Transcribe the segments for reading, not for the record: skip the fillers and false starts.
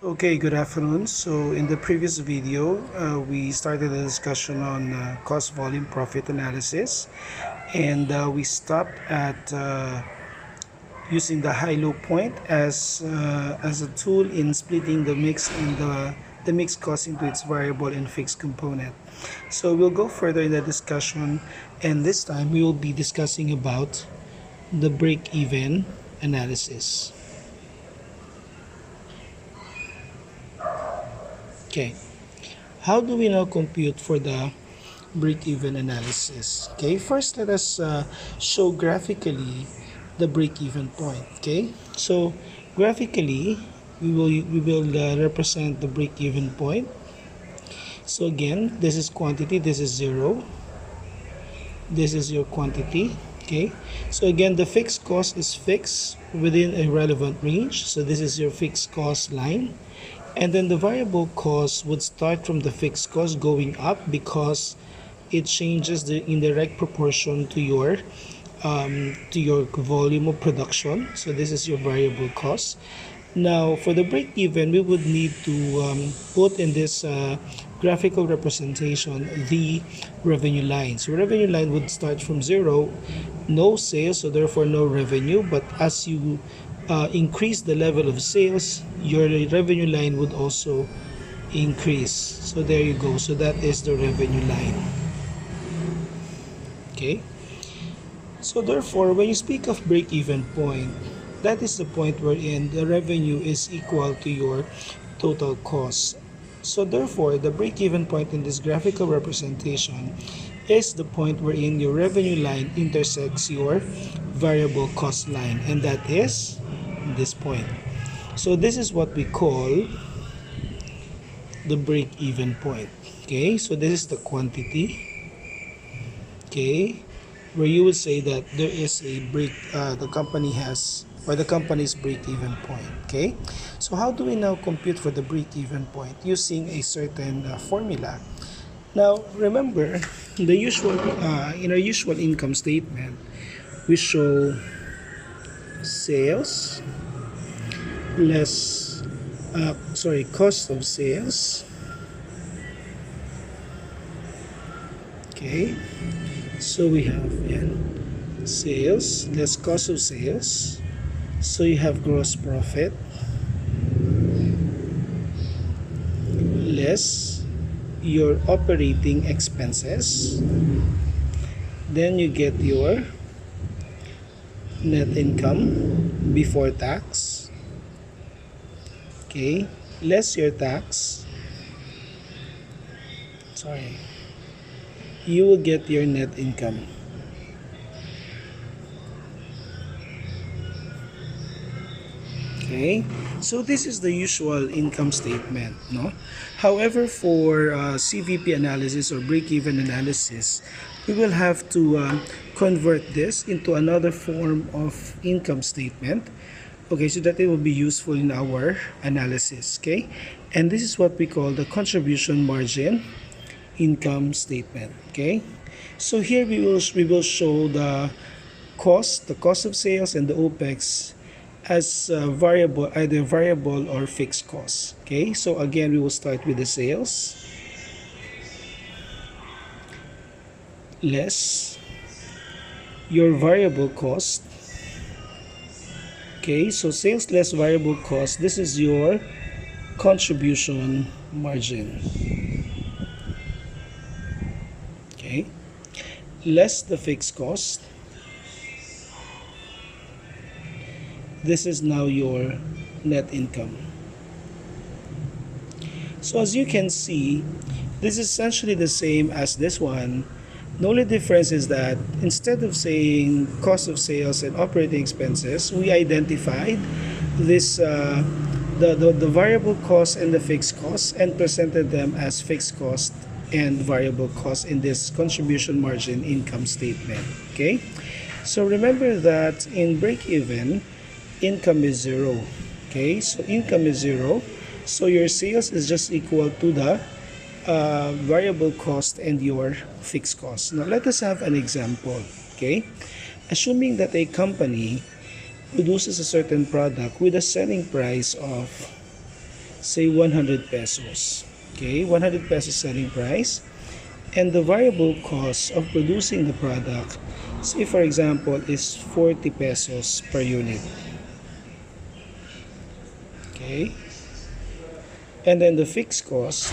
Okay, good afternoon. So in the previous video, we started a discussion on cost volume profit analysis, and we stopped at using the high-low point as a tool in splitting the mix in the mixed cost into its variable and fixed component. So we'll go further in the discussion, and this time we will be discussing about the break-even analysis. Okay, how do we now compute for the break-even analysis? Okay, first let us show graphically the break-even point. Okay, so graphically we will represent the break-even point. So again, this is quantity, this is zero, this is your quantity. Okay, so again, the fixed cost is fixed within a relevant range, so this is your fixed cost line. And then the variable cost would start from the fixed cost going up because it changes the indirect proportion to your volume of production. So this is your variable cost. Now for the break even, we would need to put in this graphical representation the revenue line. So revenue line would start from zero, no sales, so therefore no revenue. But as you increase the level of sales, your revenue line would also increase. So there you go. So that is the revenue line. Okay. So therefore, when you speak of break-even point, that is the point wherein the revenue is equal to your total cost. So therefore, the break-even point in this graphical representation is the point wherein your revenue line intersects your variable cost line, and that is this point. So this is what we call the break-even point. Okay, so this is the quantity. Okay, where you would say that there is a the company has, or the company's break-even point. Okay, so how do we now compute for the break-even point? Using a certain formula. Now remember, the usual in our usual income statement, we show sales less cost of sales. Okay, so we have sales less cost of sales, so you have gross profit less your operating expenses, then you get your net income before tax. Okay, less your tax, you will get your net income. Okay, so this is the usual income statement, no? However, for CVP analysis or break-even analysis, we will have to convert this into another form of income statement, okay, so that it will be useful in our analysis. Okay, and this is what we call the contribution margin income statement. Okay, so here we will show the cost of sales and the OPEX as variable, either variable or fixed costs. Okay, so again, we will start with the sales less your variable cost. Okay, so sales less variable cost, this is your contribution margin. Okay, less the fixed cost, this is now your net income. So as you can see, this is essentially the same as this one. The only difference is that instead of saying cost of sales and operating expenses, we identified this the variable cost and the fixed cost and presented them as fixed cost and variable cost in this contribution margin income statement. Okay, so remember that in break-even, income is zero. Okay, so income is zero, so your sales is just equal to the variable cost and your fixed cost. Now let us have an example. Okay, assuming that a company produces a certain product with a selling price of say 100 pesos. Okay, 100 pesos selling price. And the variable cost of producing the product, say for example, is 40 pesos per unit. Okay. And then the fixed cost,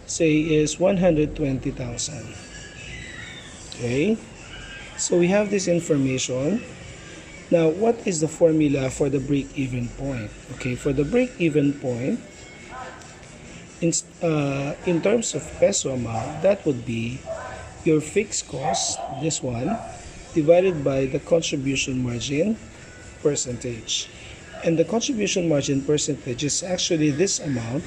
say, is 120,000. Okay. So we have this information. Now, what is the formula for the break-even point? Okay, for the break-even point, in terms of peso amount, that would be your fixed cost, this one, divided by the contribution margin percentage. And the contribution margin percentage is actually this amount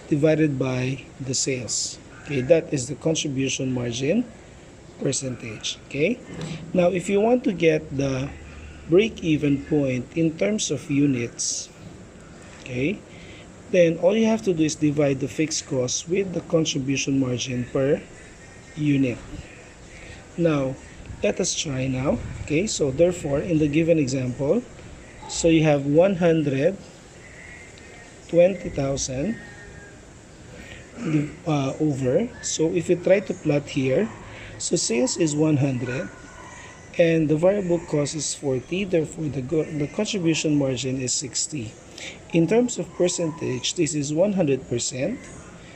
divided by the sales. Okay, that is the contribution margin percentage. Okay, now if you want to get the break-even point in terms of units, okay, then all you have to do is divide the fixed cost with the contribution margin per unit. Now let us try now. Okay, so therefore in the given example, so you have 120,000 over, so if you try to plot here, so sales is 100 and the variable cost is 40, therefore the contribution margin is 60. In terms of percentage, this is 100%,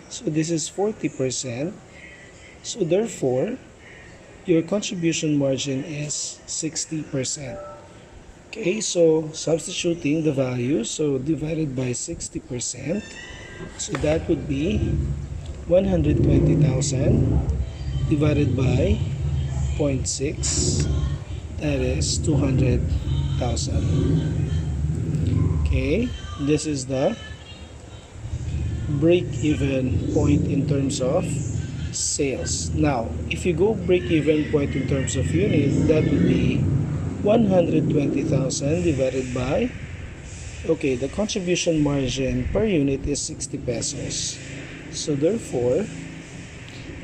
so this is 40%, so therefore your contribution margin is 60%. Okay, so substituting the value, so divided by 60%, so that would be 120,000 divided by 0.6, that is 200,000. Okay, this is the break-even point in terms of sales. Now, if you go break-even point in terms of unit, that would be 120,000 divided by, okay, the contribution margin per unit is 60 pesos. So therefore,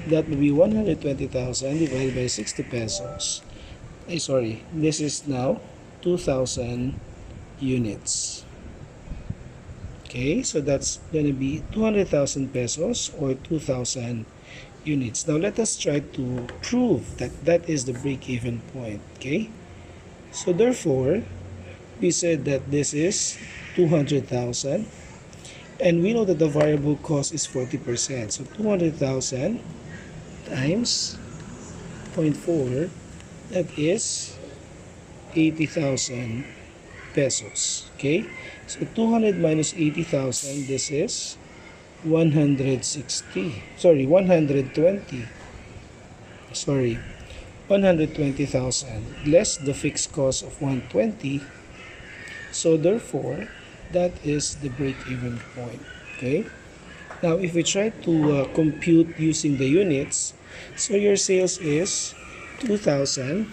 that would be 120,000 divided by 60 pesos. Sorry, this is now 2,000 units. Okay, so that's going to be 200,000 pesos or 2,000 units. Now let us try to prove that that is the break-even point. Okay, so therefore we said that this is 200,000 and we know that the variable cost is 40%, so 200,000 times 0.4, that is 80,000 pesos. Okay, so 200 minus 80,000, this is 120,000 less the fixed cost of 120, so therefore that is the break-even point. Okay, now if we try to compute using the units, so your sales is 2,000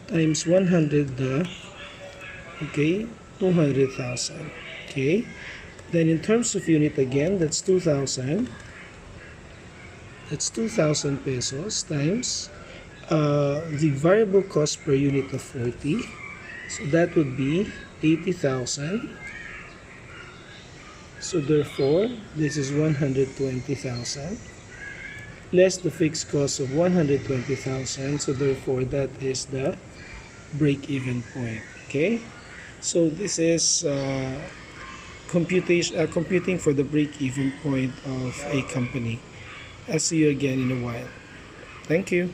times 100, okay, 200,000. Okay, then in terms of unit again, that's 2,000 pesos times the variable cost per unit of 40, so that would be 80,000. So therefore this is 120,000 less the fixed cost of 120,000, so therefore that is the break-even point. Okay, so this is computing for the break-even point of a company. I'll see you again in a while. Thank you.